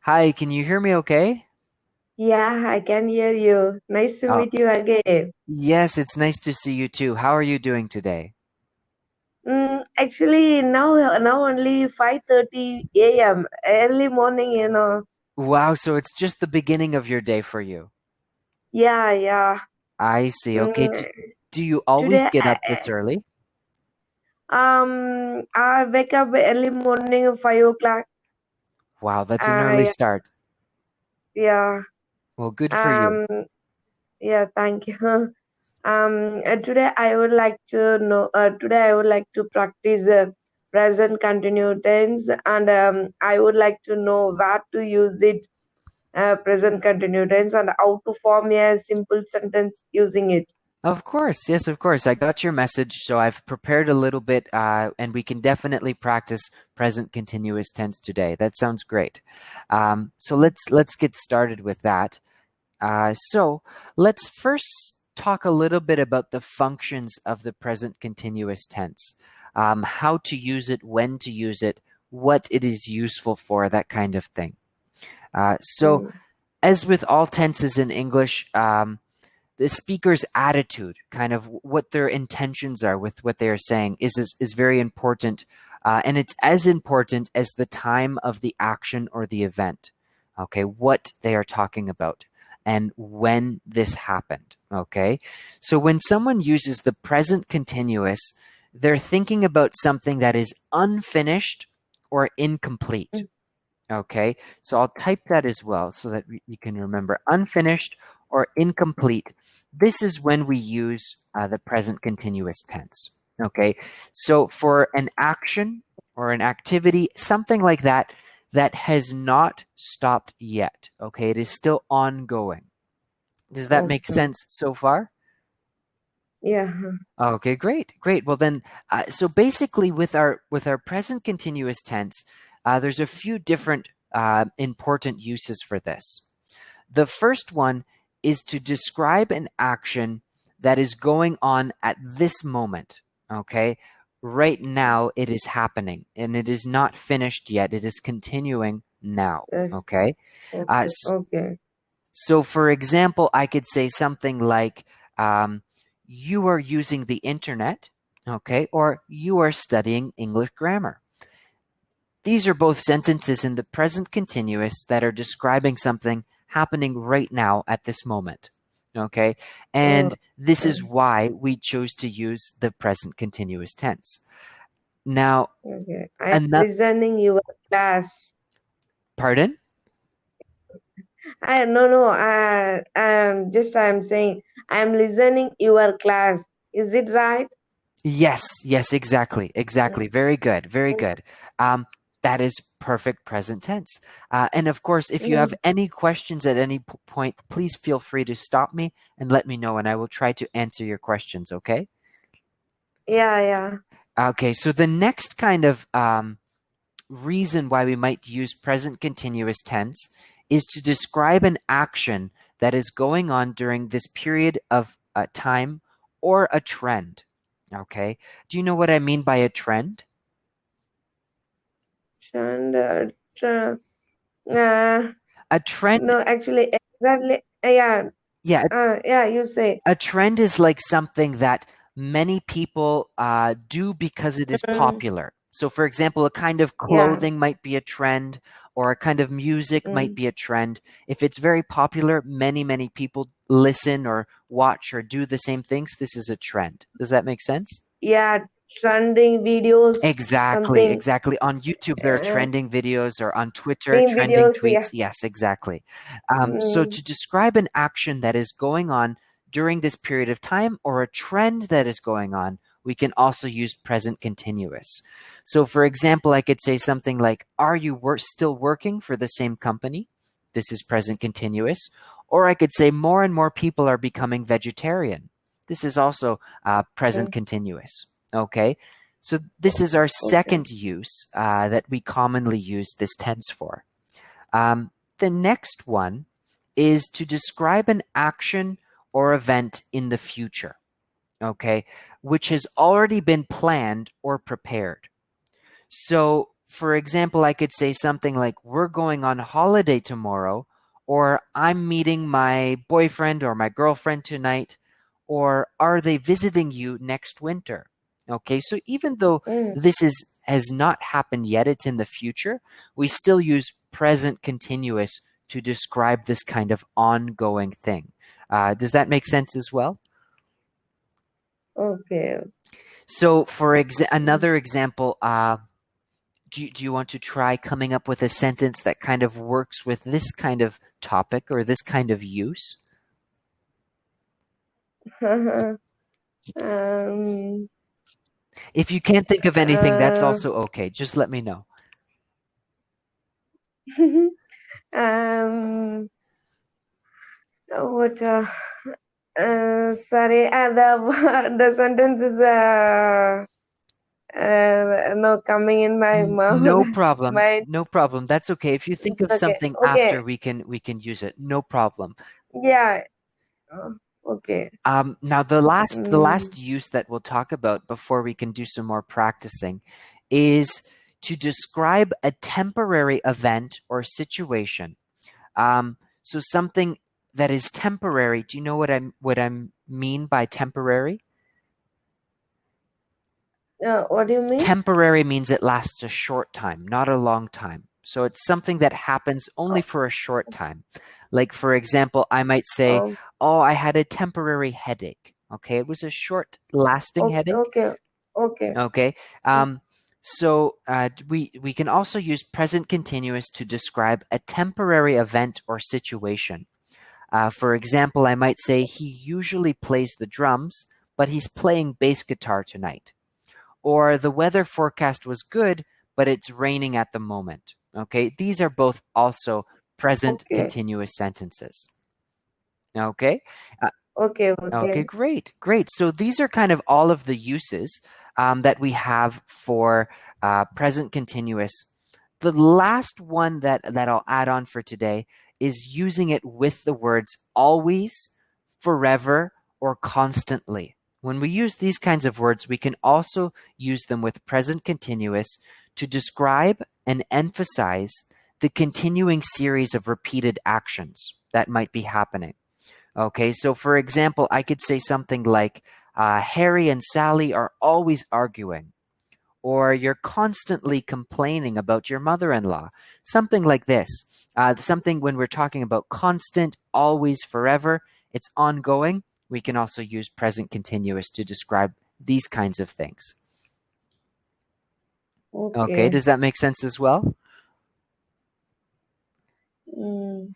Hi, can you hear me okay? Yeah, I can hear you. Nice to Oh, meet you again. yes, it's nice to see you too. How are you doing today? Actually, now only 5:30 a.m. Early morning. Wow, so it's just the beginning of your day for you. Yeah, yeah. I see. Okay, Mm, do you always today, get up this early? I wake up early morning 5 o'clock. Wow, that's an early Yeah, start. yeah. Well, good for you. Um, yeah. Thank you. Today I would like to know. Today I would like to practice present continuous tense, and I would like to know where to use it present continuous tense and how to form a simple sentence using it. Of course, yes, of course. I got your message, so I've prepared a little bit, and we can definitely practice present continuous tense today. That sounds great. So let's get started with that. So let's first talk a little bit about the functions of the present continuous tense, how to use it, when to use it, what it is useful for, that kind of thing. So Mm. as with all tenses in English, the speaker's attitude, kind of what their intentions are with what they are saying, is very important, and it's as important as the time of the action or the event. Okay, what they are talking about and when this happened. Okay, so when someone uses the present continuous, they're thinking about something that is unfinished or incomplete. Mm. Okay, so I'll type that as well so that you can remember unfinished or incomplete. This is when we use the present continuous tense. Okay, so for an action or an activity, something like that, that has not stopped yet. Okay, it is still ongoing. Does that make Okay. sense so far? Yeah. Okay, great, great. Well then, so basically, with our present continuous tense, there's a few different important uses for this. The first one is to describe an action that is going on at this moment. Okay, right now it is happening, and it is not finished yet. It is continuing now. Yes. Okay, uh, Okay. Okay. so, for example, I could say something like, you are using the internet, okay, or you are studying English grammar. These are both sentences in the present continuous that are describing something happening right now at this moment, okay? Oh, And this uh, is why we chose to use the present continuous tense. Now, okay. I am another, listening your class. pardon? I no no. I am saying I am listening your class. Is it right? Yes, yes, exactly, exactly. Very good, very good. Um, that is perfect present tense. And of course, if you have Mm. any questions at any point, please feel free to stop me and let me know, and I will try to answer your questions, okay? Yeah, yeah. Okay, so the next kind of reason why we might use present continuous tense is to describe an action that is going on during this period of time or a trend. Okay, do you know what I mean by a trend? And uh, A trend, no, actually, exactly. Yeah, yeah, yeah. You say. a trend is like something that many people do because it is Mm, popular. So, for example, a kind of yeah. clothing might be a trend, or a kind of music might Mm, be a trend. If it's very popular, many people listen or watch or do the same things. This is a trend. Does that make sense? yeah. Trending videos, Exactly, something. exactly. On YouTube, there are Uh, trending videos, or on Twitter, Meme trending videos. tweets. Yeah. Yes, exactly. So Mm, to describe an action that is going on during this period of time or a trend that is going on, we can also use present continuous. So, for example, I could say something like, are you still working for the same company? This is present continuous. Or I could say, more and more people are becoming vegetarian. This is also present mm, continuous. Okay. So this is our okay. second use that we commonly use this tense for. The next one is to describe an action or event in the future, okay, which has already been planned or prepared. So, For example, I could say something like, we're going on holiday tomorrow, or I'm meeting my boyfriend or my girlfriend tonight, or are they visiting you next winter? Okay, so even though mm, this is has not happened yet, it's in the future, we still use present continuous to describe this kind of ongoing thing. Does that make sense as well? okay. So, for Mm. another example, do you want to try coming up with a sentence that kind of works with this kind of topic or this kind of use? um, If you can't think of anything, that's uh, also okay. Just let me know. um, what? Sorry, the the sentence is no coming in my mouth. No problem. Mind. No problem. That's okay. If you think It's of okay. something after, Okay. we can use it. No problem. Yeah. Okay. Now the Mm, last use that we'll talk about before we can do some more practicing is to describe a temporary event or situation. So something that is temporary. Do you know what I mean by temporary? what do you mean? Temporary means it lasts a short time, not a long time. So it's something that happens only Oh, for a short time. Like, for example, I might say, um, oh, I had a temporary headache. Okay, it was a short lasting okay. headache. Okay. Okay. Okay. We can also use present continuous to describe a temporary event or situation. For example, I might say he usually plays the drums, but he's playing bass guitar tonight. Or the weather forecast was good, but it's raining at the moment. Okay, these are both also present Okay. continuous sentences. Okay. Uh, Okay. Okay, Okay. great, great. So these are kind of all of the uses that we have for present continuous. The last one that I'll add on for today is using it with the words always, forever, or constantly. When we use these kinds of words, we can also use them with present continuous to describe and emphasize the continuing series of repeated actions that might be happening. Okay, so for example, I could say something like, Harry and Sally are always arguing, or you're constantly complaining about your mother in law. Something like this. Something when we're talking about constant, always, forever, it's ongoing. We can also use present continuous to describe these kinds of things. Okay, Okay. does that make sense as well? Mm,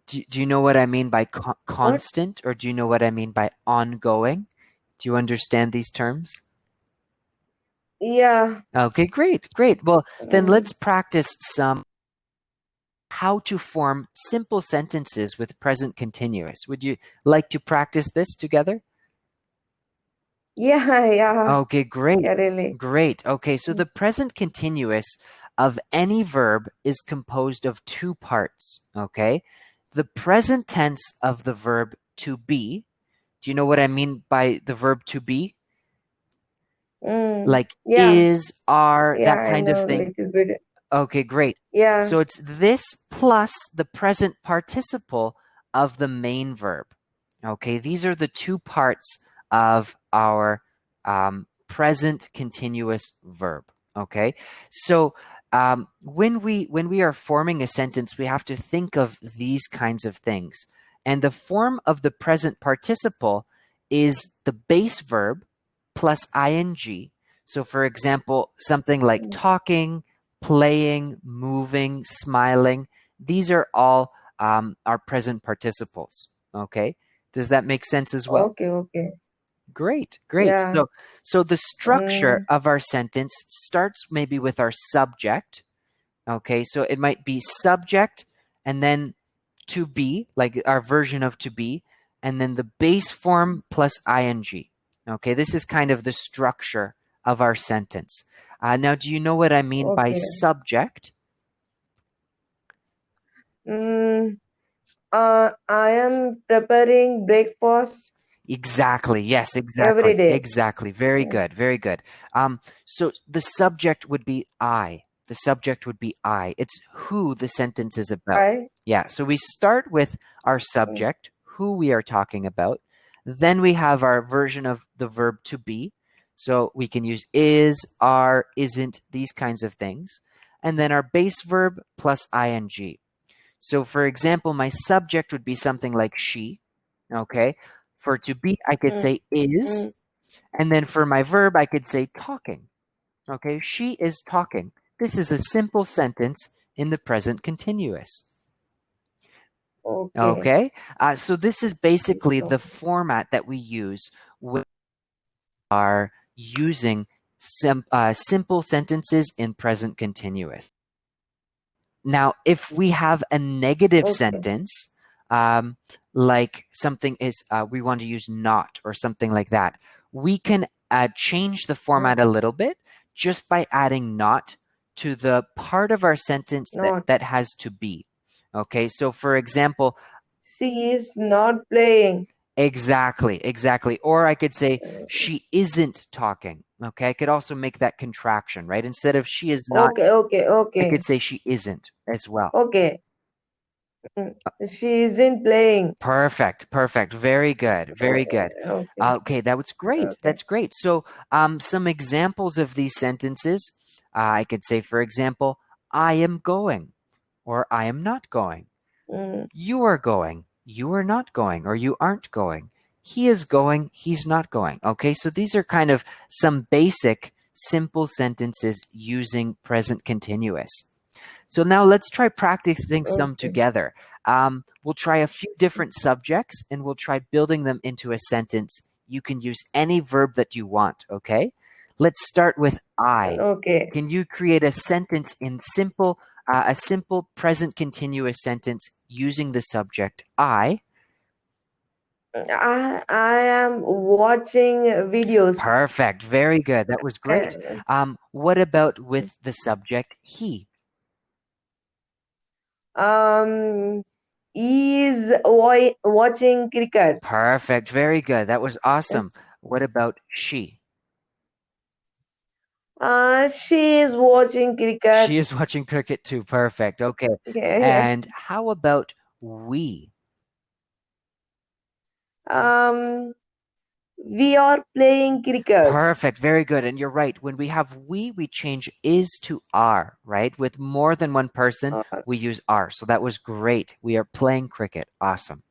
Do you know what I mean by what? constant, or do you know what I mean by ongoing? Do you understand these terms? Yeah. Okay, great, great. Well, then Mm, let's practice some how to form simple sentences with present continuous. Would you like to practice this together? yeah. Yeah. Okay, great, Yeah. Really. great. Okay, so Mm, the present continuous of any verb is composed of two parts. Okay, the present tense of the verb to be. Do you know what I mean by the verb to be? Like yeah. is, are, Yeah. that I kind of know a thing. little bit. Okay, great. Yeah. So it's this plus the present participle of the main verb. Okay, these are the two parts of our present continuous verb. Okay, so when we are forming a sentence, we have to think of these kinds of things. And the form of the present participle is the base verb plus ing. So, for example, something like Mm, talking, playing, moving, smiling, these are all our present participles. Okay. Does that make sense as well? okay. Okay. Great, great. Yeah. So the structure Mm, of our sentence starts maybe with our subject. Okay. So it might be subject and then to be, like our version of to be, and then the base form plus ing. Okay. This is kind of the structure of our sentence. Now, do you know what I mean by okay. subject? Mm, I am preparing breakfast Exactly. Yes, every exactly. day. Exactly. Very Mm, good. Very good. So the subject would be I. The subject would be I. It's who the sentence is about. I. Yeah, so we start with our Mm, subject, who we are talking about. Then we have our version of the verb to be. So we can use is, are, isn't, these kinds of things. And then our base verb plus ing. So for example, my subject would be something like she. Okay. For to be, I could mm, say is. mm. And then for my verb, I could say talking. Okay. She is talking. This is a simple sentence in the present continuous. Okay. Okay. So this is basically the Okay. format that we use when we are using simple sentences in present continuous. Now, if we have a negative Okay. sentence, um, like something is, we want to use not or something like that, we can change the Mm, format a little bit just by adding not to the part of our sentence not. that has to be. Okay, so for example, She is not playing. exactly. Or I could say, she isn't talking. Okay, I could also make that contraction, right? Instead of she is not, Okay. Okay. I could Okay. say she isn't as well. Okay. Mm. She isn't playing. Perfect. Very good. Very good. Okay. Okay, that was great. Okay. That's great. So, some examples of these sentences, I could say, for example, I am going, or I am not going. Mm, You are going, you are not going, or you aren't going. He is going, he's not going. Okay, so these are kind of some basic, simple sentences using present continuous. So now let's try practicing some okay. together. We'll try a few different subjects and we'll try building them into a sentence. You can use any verb that you want, okay? Let's start with I. Okay. Can you create a sentence in a simple present continuous sentence using the subject I? I am watching videos. Perfect. Very good. That was great. Uh, What about with the subject he? um, is watching cricket. Perfect. Very good. That was awesome. What about she? She is watching cricket. She is watching cricket too. Perfect. Okay. Okay. And how about we? Um, we are playing cricket. Perfect. Very good. And you're right. When we have we change is to are, right? With more than one person, Uh, we use are. So that was great. We are playing cricket. Awesome.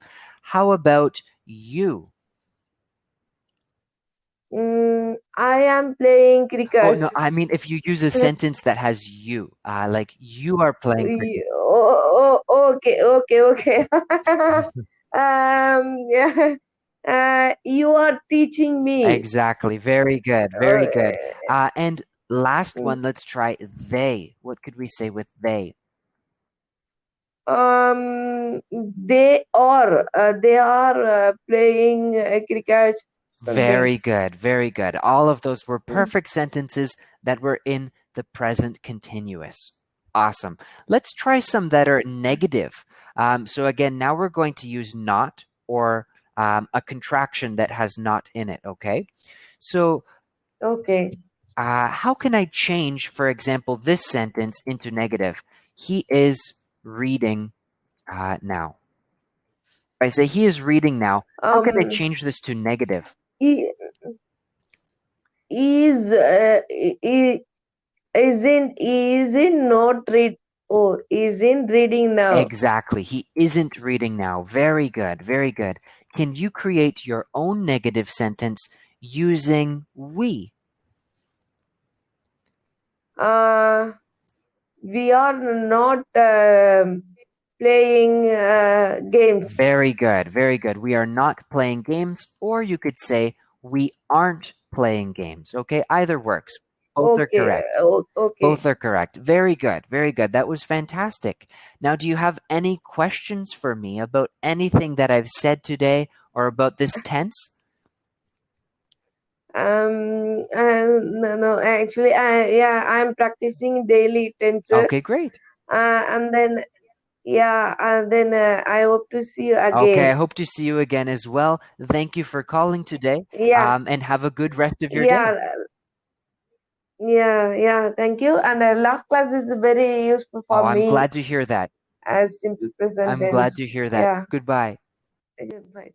How about you? I am playing Oh, cricket. no. I mean, if you use a sentence that has you, like you are playing cricket. Okay, okay, okay. Yeah. You are teaching me. Exactly. Very good. Very good. And last Uh, one, let's try they. What could we say with they? they are playing cricket. Something. Very good. Very good. All of those were Mm, perfect sentences that were in the present continuous. Awesome. Let's try some that are negative. So again, now we're going to use not or a contraction that has not in it. Okay. So okay. how can I change, for example, this sentence into negative? He is reading now. If I say he is reading now, how can I Um, change this to negative? i- is isn't not read. Oh, isn't reading now. Exactly. He isn't reading now. Very good. Very good. Can you create your own negative sentence using we? Uh, we are not playing games. Very good. Very good. We are not playing games, or you could say we aren't playing games. Okay, either works. Both are Okay, correct. okay. Both are correct. Very good. Very good. That was fantastic. Now, do you have any questions for me about anything that I've said today or about this tense? No, no, actually, yeah, I'm practicing daily tenses, Okay, great. and then yeah, and then I hope to see you Okay, I again. hope to see you again as well. Thank you for calling today, Yeah, and have a good rest of your day. yeah, Yeah, yeah, thank you. And last class is very useful Oh, for I'm me glad to hear that. as simple present I'm glad tense. to hear that. Yeah. Goodbye. Okay, bye.